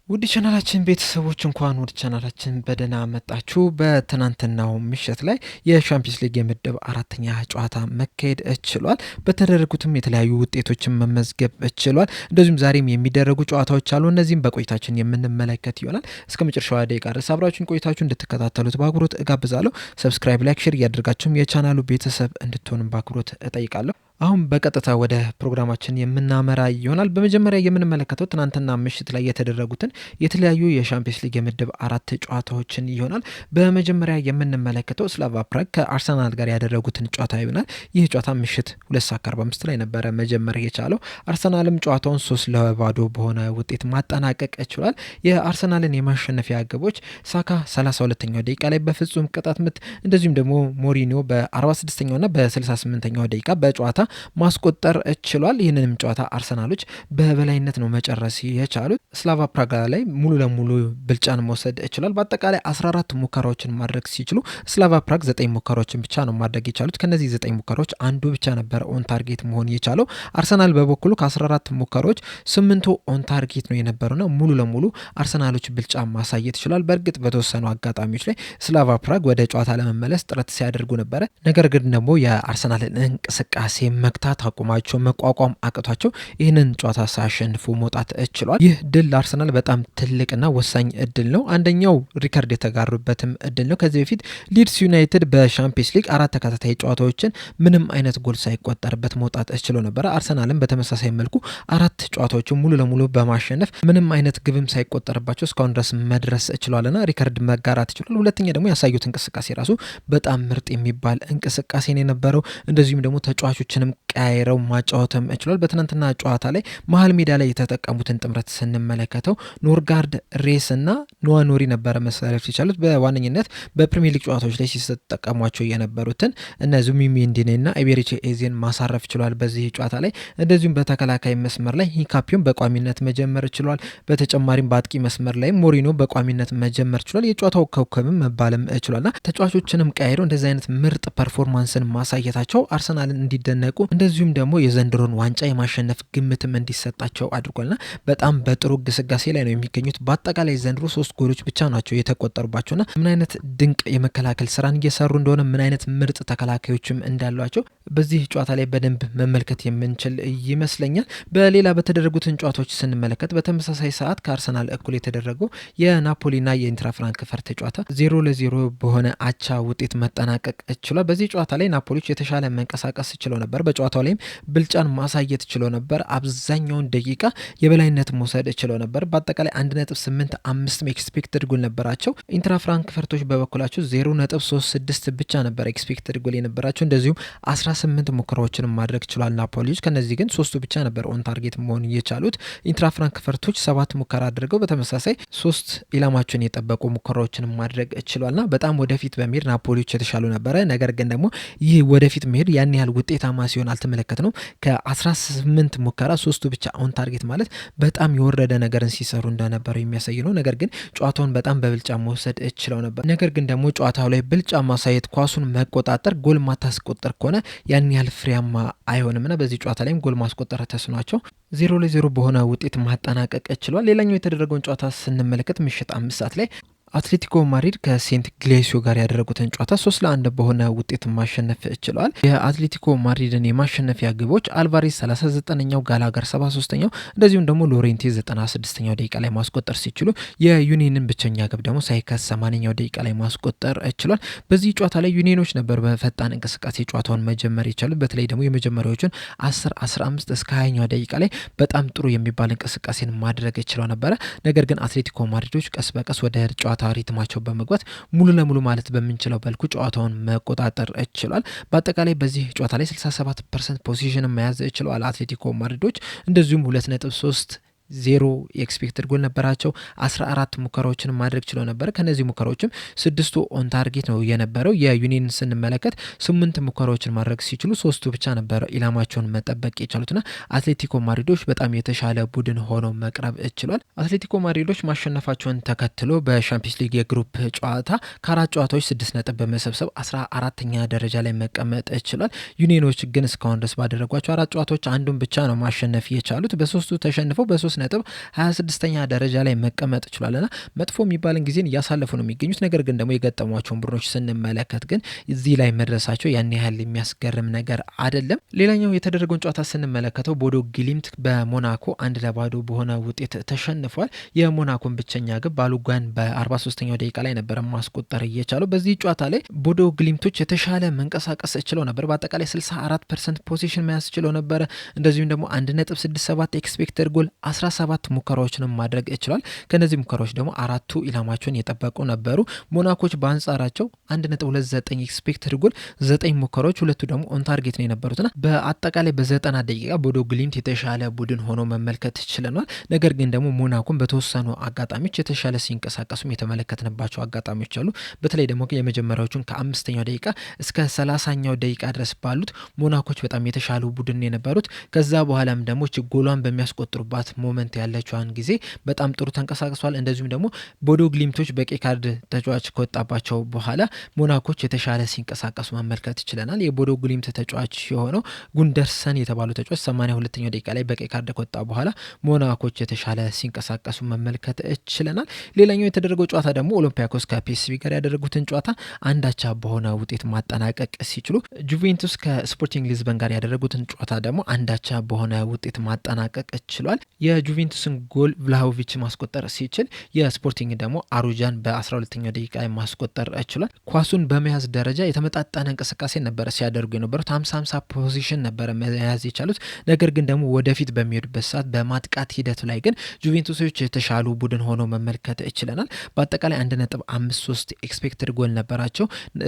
ውድ ቻናላችን ቤተሰቦች እንኳን ወደ ቻናላችን በደህና መጣችሁ። በትናንትናው ምሽት ላይ የሻምፒዮንስ ሊግ የምድብ አራተኛ ጨዋታ መካሄድ ችሏል። በተደረጉትም የተለያዩ ውጤቶችን መመዝገብ ችሏል። እንደዚሁም ዛሬም የሚደረጉ ጨዋታዎች አሉ። እነዚህም በቆይታችን የምንመለከት ይሆናል። እስከ መጨረሻው ደቂቃ ድረስ አብራችሁን ቆይታችሁ እንድትከታተሉት በአክብሮት እጋብዛለሁ። ሰብስክራይብ፣ ላይክ፣ ሼር እያደርጋችሁም የቻናሉ ቤተሰብ እንድትሆንም በአክብሮት እጠይቃለሁ። አሁን በቀጥታ ወደ ፕሮግራማችን የምናመራ ይሆናል። በመጀመሪያ የምንመለከተው ትናንትና ምሽት ላይ የተደረጉትን የተለያዩ የሻምፒዮንስ ሊግ የምድብ አራት ጨዋታዎችን ይሆናል። በመጀመሪያ የምንመለከተው ስላቫ ፕራግ ከአርሰናል ጋር ያደረጉትን ጨዋታ ይሆናል። ይህ ጨዋታ ምሽት 2:45 ላይ ነበረ መጀመር የቻለው። አርሰናልም ጨዋታውን 3-0 በሆነ ውጤት ማጠናቀቅ ችሏል። የአርሰናልን የማሸነፊያ ግቦች ሳካ 32ኛው ደቂቃ ላይ በፍጹም ቅጣት ምት፣ እንደዚሁም ደግሞ ሞሪኒዮ በ46ኛው እና በ68ኛው ደቂቃ በጨዋታ ማስቆጠር ችሏል። ይህንንም ጨዋታ አርሰናሎች በበላይነት ነው መጨረስ የቻሉት። ስላቫ ፕራጋ ላይ ሙሉ ለሙሉ ብልጫን መውሰድ ችሏል። በአጠቃላይ 14 ሙከራዎችን ማድረግ ሲችሉ ስላቫ ፕራግ 9 ሙከራዎችን ብቻ ነው ማድረግ የቻሉት። ከነዚህ 9 ሙከራዎች አንዱ ብቻ ነበር ኦን ታርጌት መሆን የቻለው። አርሰናል በበኩሉ ከ14 ሙከራዎች 8ቱ ኦን ታርጌት ነው የነበረውና ሙሉ ለሙሉ አርሰናሎች ብልጫ ማሳየት ችሏል። በእርግጥ በተወሰኑ አጋጣሚዎች ላይ ስላቫ ፕራግ ወደ ጨዋታ ለመመለስ ጥረት ሲያደርጉ ነበረ። ነገር ግን ደግሞ የአርሰናልን እንቅስቃሴ መግታት አቁማቸው መቋቋም አቅቷቸው ይህንን ጨዋታ ሳያሸንፉ መውጣት ችሏል። ይህ ድል ለአርሰናል በጣም ትልቅና ወሳኝ እድል ነው። አንደኛው ሪከርድ የተጋሩበትም እድል ነው። ከዚህ በፊት ሊድስ ዩናይትድ በሻምፒዮንስ ሊግ 4 ተከታታይ ጨዋታዎችን ምንም አይነት ጎል ሳይቆጠርበት መውጣት ችሎ ነበረ። አርሰናልም በተመሳሳይ መልኩ 4 ጨዋታዎችን ሙሉ ለሙሉ በማሸነፍ ምንም አይነት ግብም ሳይቆጠርባቸው እስካሁን ድረስ መድረስ ችሏልና ሪከርድ መጋራት ችሏል። ሁለተኛ ደግሞ ያሳዩት እንቅስቃሴ ራሱ በጣም ምርጥ የሚባል እንቅስቃሴ ነው የነበረው። እንደዚሁም ደግሞ ተጫዋቾችንም ቀያይረው ማጫወትም ችሏል። በትናንትና ጨዋታ ላይ መሀል ሜዳ ላይ የተጠቀሙትን ጥምረት ስንመለከተው ኖርጋርድ ሬስ እና ኖዋኖሪ ነበረ መሰለፍ የቻሉት። በዋነኝነት በፕሪሚየር ሊግ ጨዋታዎች ላይ ሲጠቀሟቸው የነበሩትን እነ ዙቢሜንዲን እና ኤቤሬቺ ኤዜን ማሳረፍ ችሏል በዚህ ጨዋታ ላይ። እንደዚሁም በተከላካይ መስመር ላይ ሂካፒዮን በቋሚነት መጀመር ችሏል። በተጨማሪም በአጥቂ መስመር ላይ ሞሪኖ በቋሚነት መጀመር ችሏል። የጨዋታው ኮከብም መባልም ችሏልና ተጫዋቾችንም ቀያይሮ እንደዚህ አይነት ምርጥ ፐርፎርማንስን ማሳየታቸው አርሰናልን እንዲደነቁ እንደዚሁም ደግሞ የዘንድሮን ዋንጫ የማሸነፍ ግምትም እንዲሰጣቸው አድርጓልና በጣም በጥሩ ግስጋሴ ላይ ነው የሚገኙት። በአጠቃላይ ዘንድሮ 3 ጎሎች ብቻ ናቸው የተቆጠሩባቸውና ምን አይነት ድንቅ የመከላከል ስራን እየሰሩ እንደሆነ ምን አይነት ምርጥ ተከላካዮችም እንዳሏቸው በዚህ ጨዋታ ላይ በደንብ መመልከት የምንችል ይመስለኛል። በሌላ በተደረጉትን ጨዋታዎች ስንመለከት በተመሳሳይ ሰዓት ከአርሰናል እኩል የተደረገው የናፖሊና የኢንትራ ፍራንክፈርት ጨዋታ 0-0 በሆነ አቻ ውጤት መጠናቀቅ ችሏል። በዚህ ጨዋታ ላይ ናፖሊዎች የተሻለ መንቀሳቀስ ችለው ነበር። በጨዋታው ላይም ብልጫን ማሳየት ችለው ነበር። አብዛኛውን ደቂቃ የበላይነት መውሰድ ችለው ነበር። በአጠቃላይ 1.85 ኤክስፔክትድ ጎል ነበራቸው። ኢንትራ ፍራንክፈርቶች በበኩላቸው 0.36 ብቻ ነበር ኤክስፔክትድ ጎል የነበራቸው። እንደዚሁም 18 ሙከራዎችን ማድረግ ችሏል ናፖሊዎች። ከነዚህ ግን 3ቱ ብቻ ነበር ኦን ታርጌት መሆን የቻሉት። ኢንትራ ፍራንክፈርቶች 7 ሙከራ አድርገው በተመሳሳይ 3 ኢላማቸውን የጠበቁ ሙከራዎችን ማድረግ ችሏልና በጣም ወደፊት በመሄድ ናፖሊዎች የተሻሉ ነበረ። ነገር ግን ደግሞ ይህ ወደፊት መሄድ ያን ያህል ውጤታማ ሲሆን አልተመለከት ነው። ከ18 ሙከራ 3ቱ ብቻ ኦን ታርጌት ማለት በጣም የወረደ ነገርን ሲሰሩ እንደነበረው የሚያሳይ ነው። ነገር ግን ጨዋታውን በጣም በብልጫ መውሰድ ችለው ነበር። ነገር ግን ደግሞ ጨዋታው ላይ ብልጫ ማሳየት፣ ኳሱን መቆጣጠር፣ ጎል ማታስቆጠር ከሆነ ያን ያህል ፍሬያማ አይሆንምና በዚህ ጨዋታ ላይም ጎል ማስቆጠር ተስኗቸው 0-0 በሆነ ውጤት ማጠናቀቅ ችሏል። ሌላኛው የተደረገውን ጨዋታ ስንመለከት ምሽት 5 ሰዓት ላይ አትሌቲኮ ማድሪድ ከሴንት ግሌሲዮ ጋር ያደረጉትን ጨዋታ 3-1 በሆነ ውጤት ማሸነፍ ችለዋል። የአትሌቲኮ ማድሪድን የማሸነፊያ ግቦች አልቫሬዝ 39ኛው፣ ጋላጋር 73ኛው እንደዚሁም ደግሞ ሎሬንቴ 96ኛው ደቂቃ ላይ ማስቆጠር ሲችሉ የዩኒየንን ብቸኛ ግብ ደግሞ ሳይከስ 80ኛው ደቂቃ ላይ ማስቆጠር ችሏል። በዚህ ጨዋታ ላይ ዩኒየኖች ነበር በፈጣን እንቅስቃሴ ጨዋታውን መጀመር የቻሉት። በተለይ ደግሞ የመጀመሪያዎቹን 10፣ 15 እስከ 20ኛው ደቂቃ ላይ በጣም ጥሩ የሚባል እንቅስቃሴን ማድረግ ችለው ነበረ። ነገር ግን አትሌቲኮ ማድሪዶች ቀስ በቀስ ወደ ጨዋታ ሪትማቸው በመግባት ሙሉ ለሙሉ ማለት በምንችለው በልኩ ጨዋታውን መቆጣጠር ችሏል። በአጠቃላይ በዚህ ጨዋታ ላይ 67% ፖዚሽን መያዝ ችለዋል አትሌቲኮ ማድሪዶች። እንደዚሁም 2.3 ኤክስፔክትድ ጎል ነበራቸው። 14 ሙከራዎችን ማድረግ ችለው ነበር። ከነዚህ ሙከራዎችም 6ቱ ኦን ታርጌት ነው የነበረው። የዩኒየን ስንመለከት 8 ሙከራዎችን ማድረግ ሲችሉ 3ቱ ብቻ ነበር ኢላማቸውን መጠበቅ የቻሉትና አትሌቲኮ ማድሪዶች በጣም የተሻለ ቡድን ሆኖ መቅረብ ችሏል። አትሌቲኮ ማድሪዶች ማሸነፋቸውን ተከትሎ በሻምፒዮንስ ሊግ የግሩፕ ጨዋታ ከ4 ጨዋታዎች 6 ነጥብ በመሰብሰብ 14ኛ ደረጃ ላይ መቀመጥ ችሏል። ዩኒየኖች ግን እስካሁን ድረስ ባደረጓቸው 4 ጨዋታዎች አንዱን ብቻ ነው ማሸነፍ የቻሉት። በ3ቱ ተሸንፈው በ3 በ3 ነጥብ 26ኛ ደረጃ ላይ መቀመጥ ችሏልና መጥፎ የሚባልን ጊዜን እያሳለፉ ነው የሚገኙት። ነገር ግን ደግሞ የገጠሟቸውን ቡድኖች ስንመለከት ግን እዚህ ላይ መድረሳቸው ያን ያህል የሚያስገርም ነገር አይደለም። ሌላኛው የተደረገውን ጨዋታ ስንመለከተው ቦዶ ግሊምት በሞናኮ 1-0 በሆነ ውጤት ተሸንፏል። የሞናኮን ብቸኛ ግብ ባሉጋን በ43ኛው ደቂቃ ላይ ነበረ ማስቆጠር እየቻለው። በዚህ ጨዋታ ላይ ቦዶ ግሊምቶች የተሻለ መንቀሳቀስ ችለው ነበር። በአጠቃላይ 64% ፖዚሽን መያዝ ችለው ነበረ። እንደዚሁም ደግሞ 1.67 ኤክስፔክተድ ጎል 17 ሙከራዎችንም ማድረግ ችሏል። ከነዚህ ሙከራዎች ደግሞ 4ቱ ኢላማቸውን የጠበቁ ነበሩ። ሞናኮች በአንጻራቸው 1.29 ኤክስፔክተድ ጎል 9 ሙከራዎች፣ ሁለቱ ደግሞ ኦን ታርጌት ነው የነበሩትና በአጠቃላይ በ90 ደቂቃ ቦዶ ግሊምት የተሻለ ቡድን ሆኖ መመልከት ችለናል። ነገር ግን ደግሞ ሞናኮን በተወሰኑ አጋጣሚዎች የተሻለ ሲንቀሳቀሱም የተመለከትንባቸው አጋጣሚዎች አሉ። በተለይ ደግሞ የመጀመሪያዎቹን ከ5ኛው ደቂቃ እስከ 30ኛው ደቂቃ ድረስ ባሉት ሞናኮች በጣም የተሻሉ ቡድን የነበሩት። ከዛ በኋላም ደግሞ ጎሏን በሚያስቆጥሩባት ሞመንት ያለችዋን ጊዜ በጣም ጥሩ ተንቀሳቅሷል። እንደዚሁም ደግሞ ቦዶ ግሊምቶች በቀይ ካርድ ተጫዋች ከወጣባቸው በኋላ ሞናኮች የተሻለ ሲንቀሳቀሱ መመልከት ችለናል። የቦዶ ግሊምት ተጫዋች የሆነው ጉንደርሰን የተባሉ ተጫዋች 82ኛው ደቂቃ ላይ በቀይ ካርድ ከወጣ በኋላ ሞናኮች የተሻለ ሲንቀሳቀሱ መመልከት ችለናል። ሌላኛው የተደረገው ጨዋታ ደግሞ ኦሎምፒያኮስ ከፒኤስቪ ጋር ያደረጉትን ጨዋታ አንዳቻ በሆነ ውጤት ማጠናቀቅ ሲችሉ፣ ጁቬንቱስ ከስፖርቲንግ ሊዝበን ጋር ያደረጉትን ጨዋታ ደግሞ አንዳቻ በሆነ ውጤት ማጠናቀቅ ችሏል። የጁቬንቱስን ጎል ቭላሆቪች ማስቆጠር ሲችል የስፖርቲንግ ደግሞ አሩጃን በ12ኛው ደቂቃ ማስቆጠር ችሏል። ኳሱን በመያዝ ደረጃ የተመጣጠነ እንቅስቃሴ ነበረ ሲያደርጉ የነበሩት 50-50 ፖዚሽን ነበረ መያዝ የቻሉት። ነገር ግን ደግሞ ወደፊት በሚሄዱበት ሰዓት በማጥቃት ሂደቱ ላይ ግን ጁቬንቱሶች የተሻሉ ቡድን ሆኖ መመልከት ችለናል። በአጠቃላይ 1.53 ኤክስፔክትድ ጎል ነበራቸው።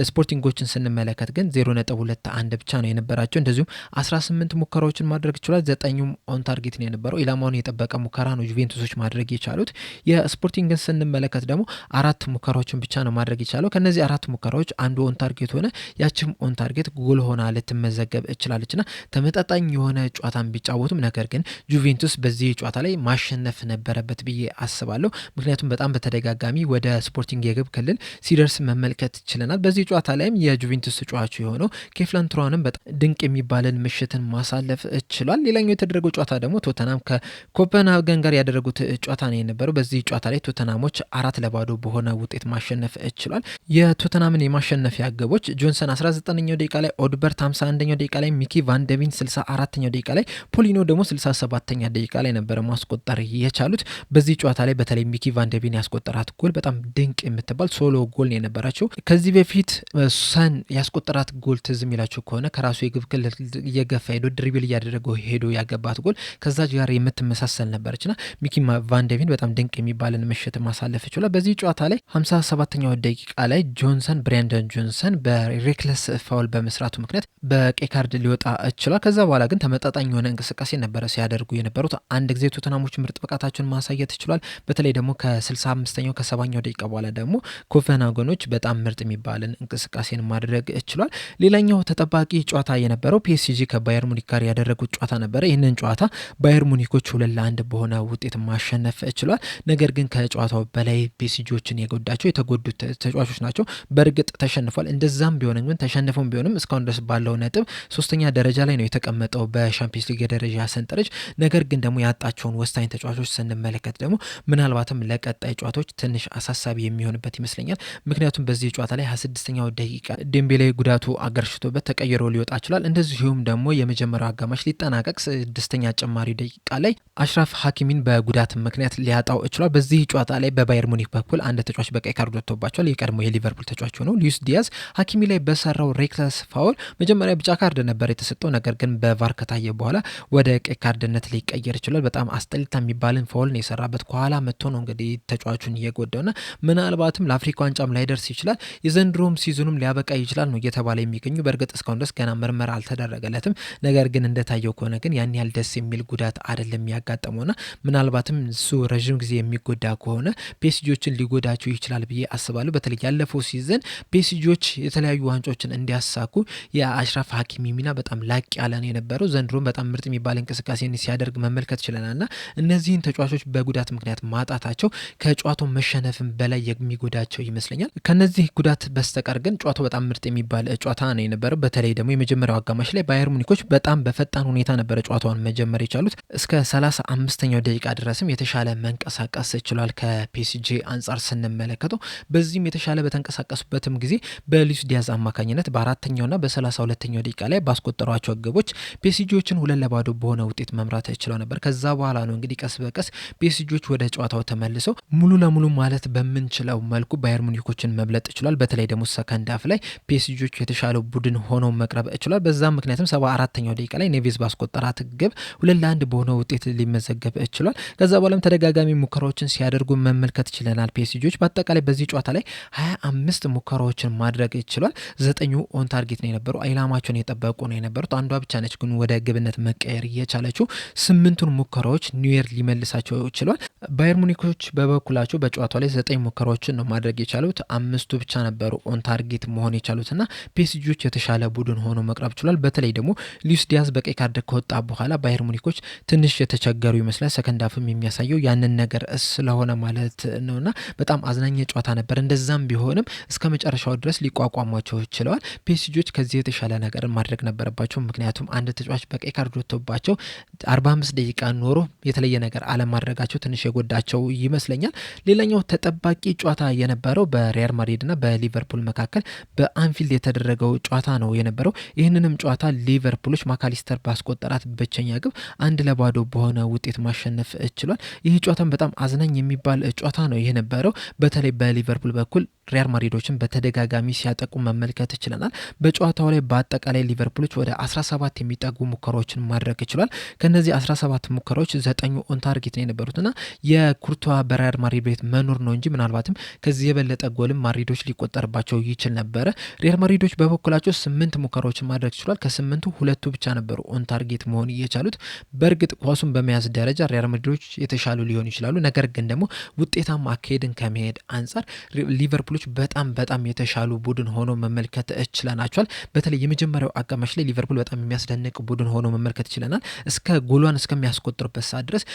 ስፖርቲንጎችን ስንመለከት ግን 0.21 ብቻ ነው የነበራቸው። እንደዚሁም 18 ሙከራዎችን ማድረግ ችሏል። 9ኙም ኦን ታርጌት ነው የነበረው። ኢላማውን የጠበቀ ሙከራ ነው ጁቬንቱሶች ማድረግ የቻሉት። የስፖርቲንግን ስንመለከት ደግሞ 4 ሙከራዎችን ብቻ ነው ማድረግ የቻለው። ከነዚህ 4 ሙከራዎች አንዱ ኦን ታርጌት ሆነ። ያችም ኦን ታርጌት ጎል ሆና ልትመዘገብ እችላለችና ተመጣጣኝ የሆነ ጨዋታን ቢጫወቱም ነገር ግን ጁቬንቱስ በዚህ ጨዋታ ላይ ማሸነፍ ነበረበት ብዬ አስባለሁ። ምክንያቱም በጣም በተደጋጋሚ ወደ ስፖርቲንግ የግብ ክልል ሲደርስ መመልከት ችለናል። በዚህ ጨዋታ ላይም የጁቬንቱስ ተጫዋቹ የሆነው ኬፍላን ቱራንም በጣም ድንቅ የሚባልን ምሽትን ማሳለፍ ችሏል። ሌላኛው የተደረገው ጨዋታ ደግሞ ቶተናም ከኮፐንሃገን ጋር ያደረጉት ጨዋታ ነው የነበረው። በዚህ ጨዋታ ላይ ቶተናሞች 4-0 በሆነ ውጤት ማሸነፍ ችሏል። የቶተናምን የማሸነፊያ ግቦች ጆንሰን 19ኛው ደቂቃ ላይ፣ ኦድበርት 51ኛው ደቂቃ ላይ፣ ሚኪ ቫንደቪን 64ኛው ደቂቃ ላይ፣ ፖሊኖ ደግሞ 67ኛ ደቂቃ ላይ ነበረ ማስቆጠር የቻሉት። በዚህ ጨዋታ ላይ በተለይ ሚኪ ቫንደቪን ያስቆጠራት ጎል በጣም ድንቅ የምትባል ሶሎ ጎል የነበራቸው። ከዚህ በፊት ሰን ያስቆጠራት ጎል ትዝ የሚላችሁ ከሆነ ከራሱ የግብ ክልል እየገፋ ሄዶ ድሪብል እያደረገው ሄዶ ያገባት ጎል ከዛ ጋር የምትመሳሰል ነበረችና ሚኪ ቫንደቪን በጣም ድንቅ የሚባልን ምሽት ማሳለፍ ይችላል። በዚህ ጨዋታ ላይ 57ኛው ደቂቃ ላይ ብራንደን ጆንሰን በሬክለስ ፋውል በመስራቱ ምክንያት በቀይ ካርድ ሊወጣ ችሏል። ከዛ በኋላ ግን ተመጣጣኝ የሆነ እንቅስቃሴ ነበረ ሲያደርጉ የነበሩት። አንድ ጊዜ ቶተናሞች ምርጥ ብቃታቸውን ማሳየት ችሏል። በተለይ ደግሞ ከ65ኛው ከ70ኛው ደቂቃ በኋላ ደግሞ ኮፐንሃገኖች በጣም ምርጥ የሚባልን እንቅስቃሴን ማድረግ ችሏል። ሌላኛው ተጠባቂ ጨዋታ የነበረው ፒኤስጂ ከባየር ሙኒክ ጋር ያደረጉት ጨዋታ ነበረ። ይህንን ጨዋታ ባየር ሙኒኮች 2-1 በሆነ ውጤት ማሸነፍ ችሏል። ነገር ግን ከጨዋታው በላይ ፒኤስጂዎችን የጎዳቸው የተጎዱት ተጫዋቾች ናቸው። በእርግጥ ተሸንፏል። እንደዛም ቢሆንም ግን ተሸንፈውም ቢሆንም እስካሁን ድረስ ባለው ነጥብ 3ኛ ደረጃ ላይ ነው የተቀመጠው በሻምፒዮንስ ሊግ የደረጃ ሰንጠረዥ። ነገር ግን ደግሞ ያጣቸውን ወሳኝ ተጫዋቾች ስንመለከት ደግሞ ምናልባትም ለቀጣይ ጨዋታዎች ትንሽ አሳሳቢ የሚሆንበት ይመስለኛል። ምክንያቱም በዚህ ጨዋታ ላይ 26ኛው ደቂቃ ዴምቤሌ ጉዳቱ አገርሽቶበት ተቀይሮ ሊወጣ ችሏል። እንደዚሁም ደግሞ የመጀመሪያው አጋማሽ ሊጠናቀቅ 6ኛ ጨማሪ ደቂቃ ላይ አሽራፍ ሀኪሚን በጉዳት ምክንያት ሊያጣው ችሏል። በዚህ ጨዋታ ላይ በባየር ሙኒክ በኩል አንድ ተጫዋች በቀይ ካርድ ወጥቶባቸዋል። የቀድሞ የሊቨርፑል ተጫዋች ሆነው ሉዊስ ዲያዝ ሀኪሚ ላይ በሰራው ሬክለስ ፋውል መጀመሪያ ቢጫ ካርድ ነበር የተሰጠው። ነገር ግን በቫር ከታየ በኋላ ወደ ቀይ ካርድነት ሊቀየር ይችላል። በጣም አስጠሊታ የሚባልን ፋውል ነው የሰራበት። ከኋላ መጥቶ ነው እንግዲህ ተጫዋቹን እየጎዳውና ምናልባትም ለአፍሪካ ዋንጫም ላይደርስ ይችላል፣ የዘንድሮም ሲዝኑም ሊያበቃ ይችላል ነው እየተባለ የሚገኙ። በእርግጥ እስካሁን ድረስ ገና ምርመራ አልተደረገለትም። ነገር ግን እንደታየው ከሆነ ግን ያን ያህል ደስ የሚል ጉዳት አይደለም ያጋጠመውና ምናልባትም እሱ ረዥም ጊዜ የሚጎዳ ከሆነ ፒኤስጂዎችን ሊጎዳቸው ይችላል ብዬ አስባለሁ። በተለይ ያለፈው ሲዝን ፒኤስጂዎች የተለያዩ ዋንጫዎችን እንዲያሳኩ የአሽራፍ ሀኪሚ ሚና በጣም ላቅ ያለ ነው የነበረው። ዘንድሮም በጣም ምርጥ የሚባል እንቅስቃሴን ሲያደርግ መመልከት ችለናልና እነዚህን ተጫዋቾች በጉዳት ምክንያት ማጣታቸው ከጨዋታው መሸነፍም በላይ የሚጎዳቸው ይመስለኛል። ከነዚህ ጉዳት በስተቀር ግን ጨዋታው በጣም ምርጥ የሚባል ጨዋታ ነው የነበረው። በተለይ ደግሞ የመጀመሪያው አጋማሽ ላይ ባየር ሙኒኮች በጣም በፈጣን ሁኔታ ነበረ ጨዋታውን መጀመር የቻሉት። እስከ 5ኛው ደቂቃ ድረስም የተሻለ መንቀሳቀስ ችሏል ከፒኤስጂ አንጻር ስንመለከተው። በዚህም የተሻለ በተንቀሳቀሱበትም ጊዜ በሉዊስ ዲያዝ አማካኝነት በ4ኛውና በ32ኛው ደቂቃ ላይ ባስቆጠሯቸው ግቦች ፒኤስጂዎችን 2-0 በሆነ ውጤት መምራት ችለው ነበር። ከዛ በኋላ ነው እንግዲህ ቀስ በቀስ ፒኤስጂዎች ወደ ጨዋታው ተመልሰው ሙሉ ለሙሉ ማለት በምንችለው መልኩ ባየር ሙኒኮችን መብለጥ ችሏል። በተለይ ደግሞ ሰከንድ ሃፍ ላይ ፒኤስጂዎች የተሻለው ቡድን ሆነው መቅረብ ችሏል። በዛም ምክንያቱም 74ኛው ደቂቃ ላይ ኔቬዝ ባስቆጠራት ግብ 2-1 በሆነ ውጤት ሊመዘገብ ችሏል። ከዛ በኋላም ተደጋጋሚ ሙከራዎችን ሲያደርጉ መመልከት ችለናል። ፒኤስጂዎች በአጠቃላይ በዚህ ጨዋታ ላይ 25 ሙከራዎችን ማድረግ ችሏል። 9ኙ ኦን ታርጌት ነው የነበሩ፣ ኢላማቸውን የጠበቁ ነው የነበሩት። አንዷ ብቻ ነች ግን ወደ ግብነት መቀየር የቻለችው። 8ቱን ሙከራዎች ኒውየር ሊመልሳቸው ችሏል። ባየር ሙኒኮች በበኩላቸው በጨዋታው ላይ 9 ሙከራዎችን ነው ማድረግ የቻሉት። 5ቱ ብቻ ነበሩ ኦን ታርጌት መሆን የቻሉትና ፒኤስጂዎች የተሻለ ቡድን ሆኖ መቅረብ ችሏል። በተለይ ደግሞ ሉዊስ ዲያዝ በቀይ ካርድ ከወጣ በኋላ ባየር ሙኒኮች ትንሽ የተቸገሩ ይመስላል። ሰከንድ ሃፍም የሚያሳየው ያንን ነገር ስለሆነ ማለት ነውና በጣም አዝናኝ ጨዋታ ነበር። እንደዛም ቢሆንም እስከ መጨረሻው ድረስ ሊቋቋሟቸው ችለዋል። ፒኤስጂዎች ከዚህ የተሻለ ነገር ማድረግ ነበረባቸው። ምክንያቱም አንድ ተጫዋች በቀይ ካርድ ወጥቶባቸው 45 ደቂቃ ኖሮ የተለየ ነገር አለማድረጋቸው ትንሽ የጎዳቸው ይመስለኛል። ሌላኛው ተጠባቂ ጨዋታ የነበረው በሪያል ማድሪድና በሊቨርፑል መካከል በአንፊልድ የተደረገው ጨዋታ ነው የነበረው። ይህንንም ጨዋታ ሊቨርፑሎች ማካሊስተር ባስቆጠራት ብቸኛ ግብ 1-0 በሆነ ውጤት ማሸነፍ ችሏል። ይህ ጨዋታም በጣም አዝናኝ የሚባል ጨዋታ ነው የነበረው። በተለይ በሊቨርፑል በኩል ሪያል ማድሪዶችን በተደጋጋሚ ሲያጠቁ መመልከት ችለናል። በጨዋታው ላይ በአጠቃላይ ሊቨርፑሎች ወደ 17 የሚጠጉ ሙከራዎችን ማድረግ ችሏል። ከነዚህ 17 ሙከራዎች 9ኙ ኦን ታርጌት ነው የነበሩትና የኩርቷ በሪያል ማድሪድ ቤት መኖር ነው እንጂ ምናልባትም ከዚህ የበለጠ ጎልም ማድሪዶች ሊቆጠርባቸው ይችል ነበረ። ሪያል ማድሪዶች በበኩላቸው 8 ሙከራዎችን ማድረግ ችሏል። ከ8ቱ 2ቱ ብቻ ነበሩ ኦን ታርጌት መሆን እየቻሉት። በእርግጥ ኳሱን በመያዝ ደረጃ ሪያል ማድሪዶች የተሻሉ ሊሆኑ ይችላሉ። ነገር ግን ደግሞ ውጤታማ አካሄድን ከመሄድ አንጻር ሊቨርፑሎች በጣም የተሻሉ ቡድን ሆኖ መመልከት ችለናቸዋል። በተለይ የመጀመሪያው አጋማሽ ላይ ሊቨርፑል በጣም የሚያስደንቅ ቡድን ሆኖ መመልከት ችለናል። እስከ ጎሏን እስከሚያስቆጥሩበት ሰዓት ድረስ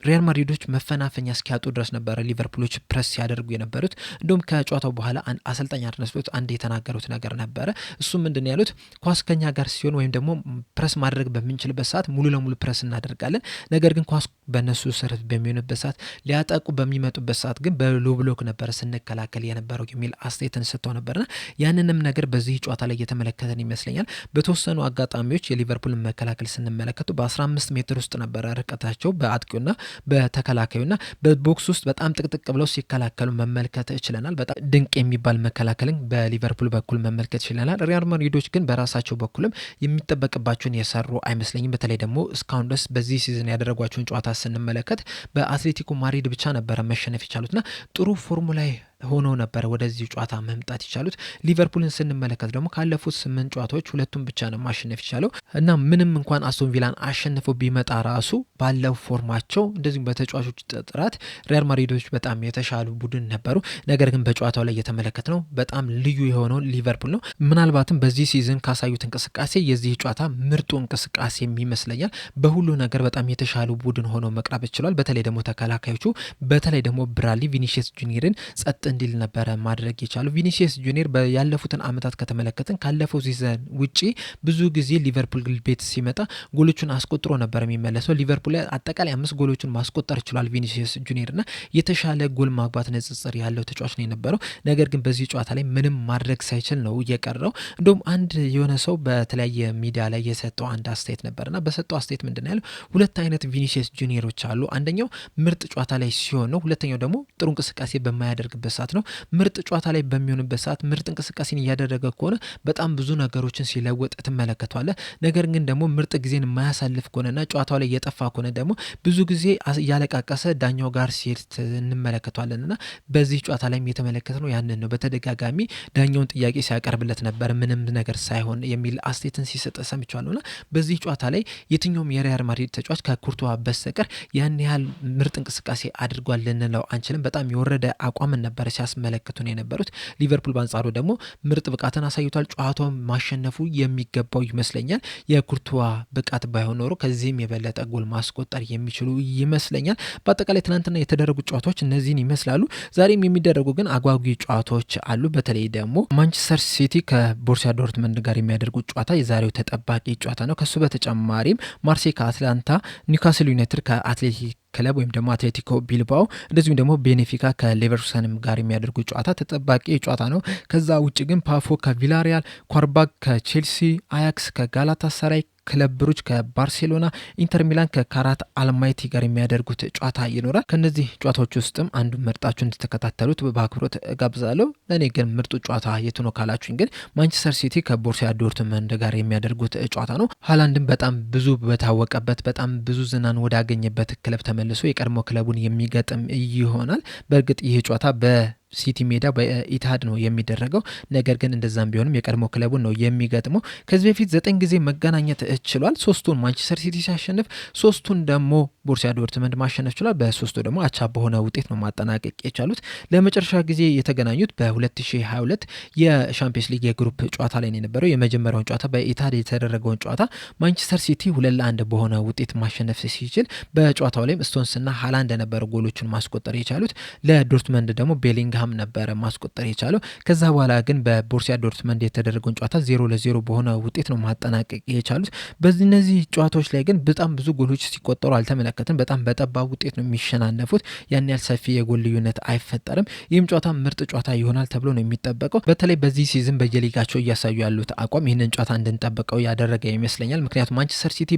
ሪያል ማድሪዶች መፈናፈኛ እስኪያጡ ድረስ ነበረ ሊቨርፑሎች ፕረስ ሲያደርጉ የነበሩት። እንዲሁም ከጨዋታው በኋላ አሰልጣኝ አርነ ስሎት አንድ የተናገሩት ነገር ነበረ። እሱም ምንድን ያሉት ኳስ ከኛ ጋር ሲሆን ወይም ደግሞ ፕረስ ማድረግ በምንችልበት ሰዓት ሙሉ ለሙሉ ፕረስ እናደርጋለን። ነገር ግን ኳስ በእነሱ ስር በሚሆንበት ሰዓት፣ ሊያጠቁ በሚመጡበት ሰዓት ግን በሎ ብሎክ ነበረ ስንከላከል የነበረው የሚል አስተያየትን ሰጥተው ነበርና ያንንም ነገር በዚህ ጨዋታ ላይ እየተመለከተን ይመስለኛል። በተወሰኑ አጋጣሚዎች የሊቨርፑልን መከላከል ስንመለከቱ በ15 ሜትር ውስጥ ነበረ ርቀታቸው በአጥቂውና በተከላካዩና በቦክስ ውስጥ በጣም ጥቅጥቅ ብለው ሲከላከሉ መመልከት ችለናል። በጣም ድንቅ የሚባል መከላከልን በሊቨርፑል በኩል መመልከት ችለናል። ሪያል ማድሪዶች ግን በራሳቸው በኩልም የሚጠበቅባቸውን የሰሩ አይመስለኝም። በተለይ ደግሞ እስካሁን ድረስ በዚህ ሲዝን ያደረጓቸውን ጨዋታ ስንመለከት በአትሌቲኮ ማድሪድ ብቻ ነበረ መሸነፍ የቻሉትና ጥሩ ፎርሙላ ሆኖ ነበረ ወደዚህ ጨዋታ መምጣት የቻሉት። ሊቨርፑልን ስንመለከት ደግሞ ካለፉት 8 ጨዋታዎች 2ቱን ብቻ ነው ማሸነፍ የቻለው እና ምንም እንኳን አስቶን ቪላን አሸንፈው ቢመጣ ራሱ ባለው ፎርማቸው እንደዚሁም በተጫዋቾች ጥራት ሪያል ማድሪዶች በጣም የተሻሉ ቡድን ነበሩ። ነገር ግን በጨዋታው ላይ የተመለከትነው በጣም ልዩ የሆነው ሊቨርፑል ነው። ምናልባትም በዚህ ሲዝን ካሳዩት እንቅስቃሴ የዚህ ጨዋታ ምርጡ እንቅስቃሴ ይመስለኛል። በሁሉ ነገር በጣም የተሻሉ ቡድን ሆኖ መቅረብ ችሏል። በተለይ ደግሞ ተከላካዮቹ በተለይ ደግሞ ብራድሊ ቪኒሲየስ ጁኒየርን ጸጥ እንዲል ነበረ ማድረግ የቻሉ። ቪኒሲየስ ጁኒየር ያለፉትን አመታት ከተመለከትን ካለፈው ሲዘን ውጪ ብዙ ጊዜ ሊቨርፑል ቤት ሲመጣ ጎሎቹን አስቆጥሮ ነበር የሚመለሰው። ሊቨርፑል አጠቃላይ 5 ጎሎችን ማስቆጠር ችሏል ቪኒሲየስ ጁኒየርና የተሻለ ጎል ማግባት ንጽጽር ያለው ተጫዋች ነው የነበረው። ነገር ግን በዚህ ጨዋታ ላይ ምንም ማድረግ ሳይችል ነው እየቀረው። እንደውም አንድ የሆነ ሰው በተለያየ ሚዲያ ላይ የሰጠው አንድ አስተያየት ነበርና በሰጠው አስተያየት ምንድን ያለው ሁለት አይነት ቪኒሲየስ ጁኒየሮች አሉ። አንደኛው ምርጥ ጨዋታ ላይ ሲሆን ነው። ሁለተኛው ደግሞ ጥሩ እንቅስቃሴ በማያደርግበት ሰዓት ነው። ምርጥ ጨዋታ ላይ በሚሆንበት ሰዓት ምርጥ እንቅስቃሴን እያደረገ ከሆነ በጣም ብዙ ነገሮችን ሲለውጥ ትመለከቷለህ። ነገር ግን ደግሞ ምርጥ ጊዜን የማያሳልፍ ከሆነና ጨዋታው ላይ እየጠፋ ከሆነ ደግሞ ብዙ ጊዜ እያለቃቀሰ ዳኛው ጋር ሲሄድ እንመለከቷለንና በዚህ ጨዋታ ላይም የተመለከትነው ያንን ነው። በተደጋጋሚ ዳኛውን ጥያቄ ሲያቀርብለት ነበር ምንም ነገር ሳይሆን የሚል አስተያየትን ሲሰጥ ሰምቻለሁና በዚህ ጨዋታ ላይ የትኛውም የሪያል ማድሪድ ተጫዋች ከኩርቱዋ በስተቀር ያን ያህል ምርጥ እንቅስቃሴ አድርጓል ልንለው አንችልም። በጣም የወረደ አቋምን ነበር ነበር ሲያስመለክቱን የነበሩት። ሊቨርፑል በአንጻሩ ደግሞ ምርጥ ብቃትን አሳይቷል። ጨዋታውን ማሸነፉ የሚገባው ይመስለኛል። የኩርቱዋ ብቃት ባይሆን ኖሮ ከዚህም የበለጠ ጎል ማስቆጠር የሚችሉ ይመስለኛል። በአጠቃላይ ትናንትና የተደረጉ ጨዋታዎች እነዚህን ይመስላሉ። ዛሬም የሚደረጉ ግን አጓጊ ጨዋታዎች አሉ። በተለይ ደግሞ ማንቸስተር ሲቲ ከቦሩሲያ ዶርትመንድ ጋር የሚያደርጉት ጨዋታ የዛሬው ተጠባቂ ጨዋታ ነው። ከሱ በተጨማሪም ማርሴይ ከአትላንታ፣ ኒውካስል ዩናይትድ ከአትሌቲክ ክለብ ወይም ደግሞ አትሌቲኮ ቢልባኦ እንደዚሁም ደግሞ ቤኔፊካ ከሌቨርኩሰንም ጋር የሚያደርጉ ጨዋታ ተጠባቂ ጨዋታ ነው። ከዛ ውጭ ግን ፓፎ ከቪላሪያል፣ ኳርባግ ከቼልሲ፣ አያክስ ከጋላታ ሰራይ፣ ክለብ ብሩጅ ከባርሴሎና፣ ኢንተር ሚላን ከካራት አልማይቲ ጋር የሚያደርጉት ጨዋታ ይኖራል። ከነዚህ ጨዋታዎች ውስጥም አንዱ መርጣችሁ እንድትከታተሉት በአክብሮት ጋብዛለሁ። ለእኔ ግን ምርጡ ጨዋታ የቱ ነው ካላችሁኝ ግን ማንቸስተር ሲቲ ከቦሩሲያ ዶርትመንድ ጋር የሚያደርጉት ጨዋታ ነው። ሃላንድን በጣም ብዙ በታወቀበት በጣም ብዙ ዝናን ወዳገኘበት ክለብ ተመልሶ የቀድሞ ክለቡን የሚገጥም ይሆናል። በእርግጥ ይህ ጨዋታ ሲቲ ሜዳ በኢትሃድ ነው የሚደረገው። ነገር ግን እንደዛም ቢሆንም የቀድሞ ክለቡን ነው የሚገጥመው። ከዚህ በፊት 9 ጊዜ መገናኘት ችሏል። 3ቱን ማንቸስተር ሲቲ ሲያሸንፍ 3ቱን ደግሞ ቦሩሲያ ዶርትመንድ ማሸነፍ ችሏል። በ3ቱ ደግሞ አቻ በሆነ ውጤት ነው ማጠናቀቅ የቻሉት። ለመጨረሻ ጊዜ የተገናኙት በ2022 የሻምፒየንስ ሊግ የግሩፕ ጨዋታ ላይ ነው የነበረው። የመጀመሪያውን ጨዋታ በኢትሃድ የተደረገውን ጨዋታ ማንቸስተር ሲቲ 2-1 በሆነ ውጤት ማሸነፍ ሲችል በጨዋታው ላይም ስቶንስና ሃላንድ ነበሩ ጎሎቹን ማስቆጠር የቻሉት። ለዶርትመንድ ደግሞ ቤሊንግሃም ነበረ ማስቆጠር የቻለው። ከዛ በኋላ ግን በቦሩሲያ ዶርትመንድ የተደረገውን ጨዋታ 0-0 በሆነ ውጤት ነው ማጠናቀቅ የቻሉት። በእነዚህ ጨዋታዎች ላይ ግን በጣም ብዙ ጎሎች ሲቆጠሩ አልተመለከትም። በጣም በጠባብ ውጤት ነው የሚሸናነፉት። ያን ያህል ሰፊ የጎል ልዩነት አይፈጠርም። ይህም ጨዋታ ምርጥ ጨዋታ ይሆናል ተብሎ ነው የሚጠበቀው። በተለይ በዚህ ሲዝን በየሊጋቸው እያሳዩ ያሉት አቋም ይህንን ጨዋታ እንድንጠብቀው ያደረገ ይመስለኛል። ምክንያቱም ማንቸስተር ሲቲ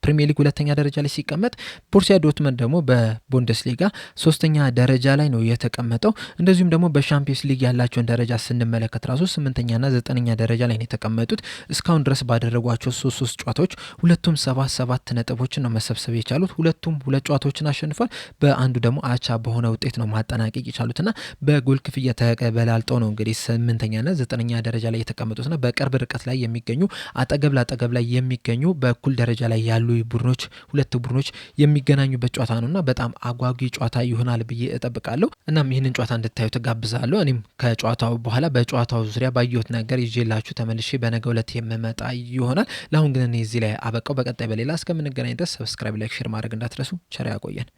ፕሪሚየር ሊግ 2ኛ ደረጃ ላይ ሲቀመጥ ቦሩሲያ ዶርትመንድ ደግሞ በቡንደስሊጋ 3ኛ ደረጃ ላይ ነው የተቀመጠው። እንደዚሁም ደግሞ በሻምፒየንስ ሊግ ያላቸውን ደረጃ ስንመለከት ራሱ 8ኛና 9ኛ ደረጃ ላይ ነው የተቀመጡት። እስካሁን ድረስ ባደረጓቸው 3 ጨዋታዎች ሁለቱም 7 ነጥቦችን ነው መሰብሰብ የቻሉት። ሁለቱም 2 ጨዋታዎችን አሸንፏል። በአንዱ ደግሞ አቻ በሆነ ውጤት ነው ማጠናቀቅ የቻሉትና በጎል ክፍያ ተበላልጠው ነው እንግዲህ 8ኛና 9ኛ ደረጃ ላይ የተቀመጡትና በቅርብ ርቀት ላይ የሚገኙ አጠገብ ላጠገብ ላይ የሚገኙ በእኩል ደረጃ ላይ ያሉ ሁለት ቡድኖች የሚገናኙበት ጨዋታ ነውና በጣም አጓጊ ጨዋታ ይሆናል ብዬ እጠብቃለሁ። እናም ይህንን ጨዋታ እንድታዩ ተጋብዛለሁ። እኔም ከጨዋታው በኋላ በጨዋታው ዙሪያ ባየሁት ነገር ይዤላችሁ ተመልሼ በነገው ዕለት የምመጣ ይሆናል። ለአሁን ግን እኔ እዚህ ላይ አበቃው። በቀጣይ በሌላ እስከምንገናኝ ድረስ ሰብስክራይብ፣ ላይክ፣ ሼር ማድረግ እንዳትረሱ። ቸር ያቆየን።